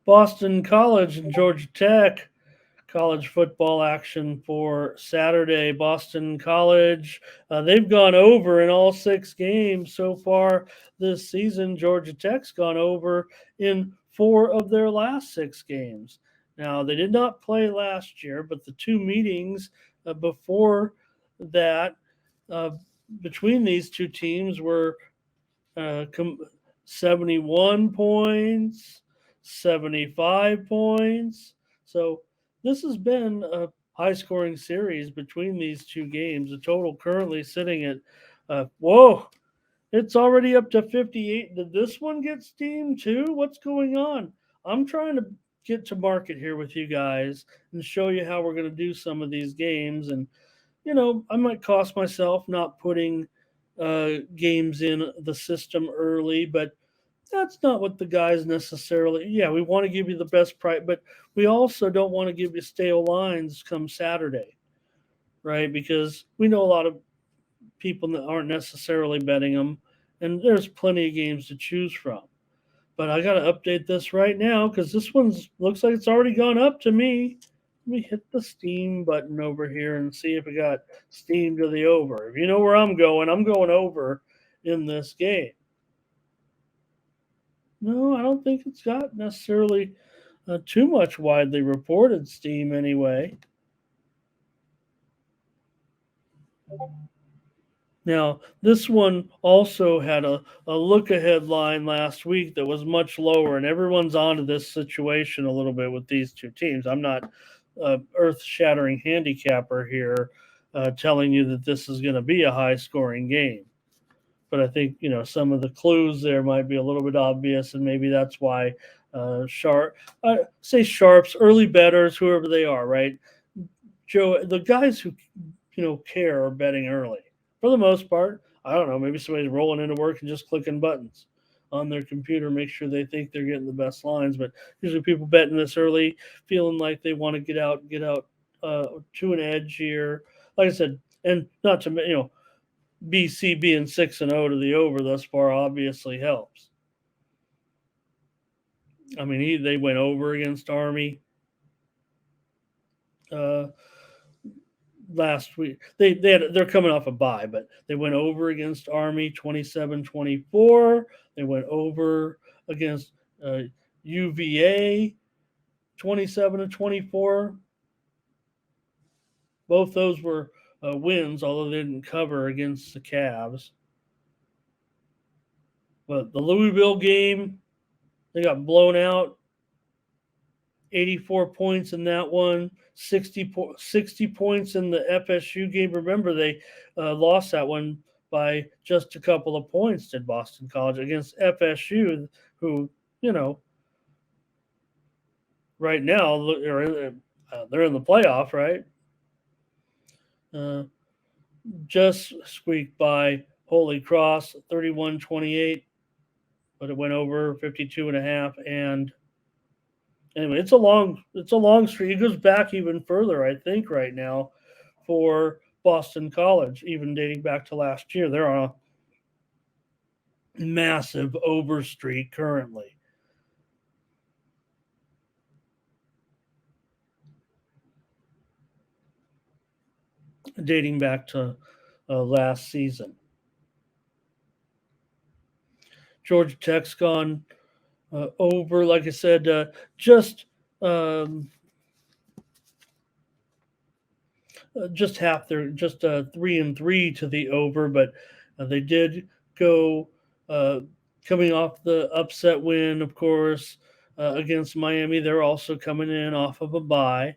Boston College and Georgia Tech college football action for Saturday. Boston College, they've gone over in all 6 games so far this season. Georgia Tech's gone over in 4 of their last 6 games. Now, they did not play last year, but the 2 meetings before that uh, between these 2 teams were uh, com- 71 points, 75 points. So this has been a high scoring series between these 2 games. The total currently sitting at, whoa, it's already up to 58. Did this one get steamed too? What's going on? I'm trying to get to market here with you guys and show you how we're going to do some of these games. And I might cost myself not putting games in the system early, but that's not what the guys necessarily. Yeah, we want to give you the best price, but we also don't want to give you stale lines come Saturday, right? Because we know a lot of people that aren't necessarily betting them, and there's plenty of games to choose from. But I got to update this right now because this one's looks like it's already gone up to me. Let me hit the Steam button over here and see if it got Steam to the over. If you know where I'm going over in this game. No, I don't think it's got necessarily too much widely reported Steam anyway. Now, this one also had a look ahead line last week that was much lower, and everyone's onto this situation a little bit with these 2 teams. I'm not earth shattering handicapper here telling you that this is going to be a high scoring game. But I think, some of the clues there might be a little bit obvious, and maybe that's why say sharps, early betters, whoever they are, right? Joe, the guys who care are betting early for the most part. I don't know. Maybe somebody's rolling into work and just clicking buttons on their computer, make sure they think they're getting the best lines. But usually, people betting this early, feeling like they want to get out to an edge here. Like I said, and not to BC being 6-0 to the over thus far obviously helps. I mean, they went over against Army. Uh, Last week. They're coming off a bye, but they went over against Army 27-24. They went over against UVA 27-24. Both those were wins, although they didn't cover against the Cavs. But the Louisville game, they got blown out. 84 points in that one, 60 points in the FSU game. Remember, they lost that one by just a couple of points, did Boston College, against FSU, who, right now, they're in the playoff, right? Uh, just squeaked by Holy Cross, 31-28, but it went over 52 and a half. And anyway, it's a long streak. It goes back even further, I think, right now for Boston College, even dating back to last year. They're on a massive over streak currently. Dating back to last season. Georgia Tech's gone over, like I said, um, just half. They're just 3-3 to the over, but they did go uh, coming off the upset win, of course, against Miami. They're also coming in off of a bye,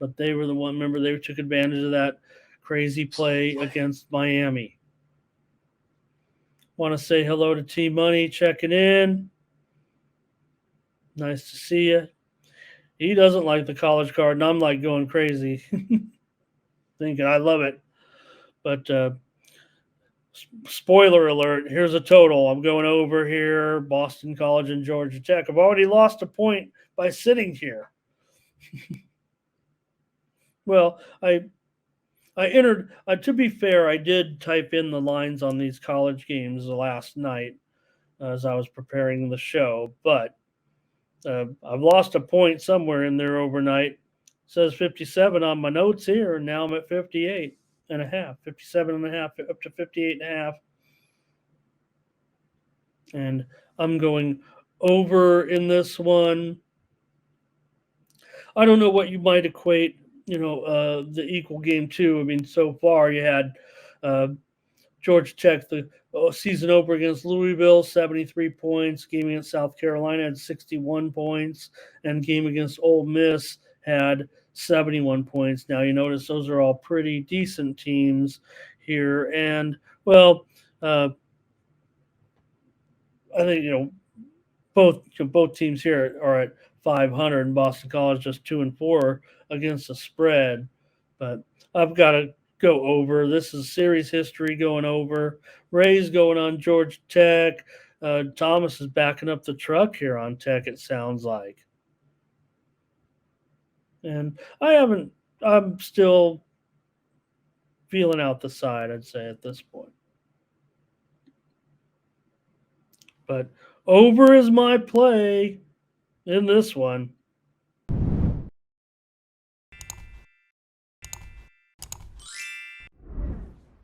but they were the one. Remember, they took advantage of that crazy play against Miami. Want to say hello to T Money checking in. Nice to see you. He doesn't like the college card, and I'm like going crazy, thinking I love it. But spoiler alert, here's a total. I'm going over here, Boston College and Georgia Tech. I've already lost a point by sitting here. Well, I entered. To be fair, I did type in the lines on these college games last night as I was preparing the show. But I've lost a point somewhere in there overnight. It says 57 on my notes here, and now I'm at 58 and a half, 57 and a half, up to 58 and a half. And I'm going over in this one. I don't know what you might equate, the equal game to. I mean, so far you had uh, Georgia Tech, the season opener against Louisville, 73 points. Game against South Carolina had 61 points. And game against Ole Miss had 71 points. Now, you notice those are all pretty decent teams here. And, well, uh, I think, both teams here are at 500, and Boston College just 2-4 against the spread. But I've got to go over. This is series history going over. Ray's going on Georgia Tech. Thomas is backing up the truck here on Tech. It sounds like, and I haven't. I'm still feeling out the side. I'd say at this point, but over is my play in this one.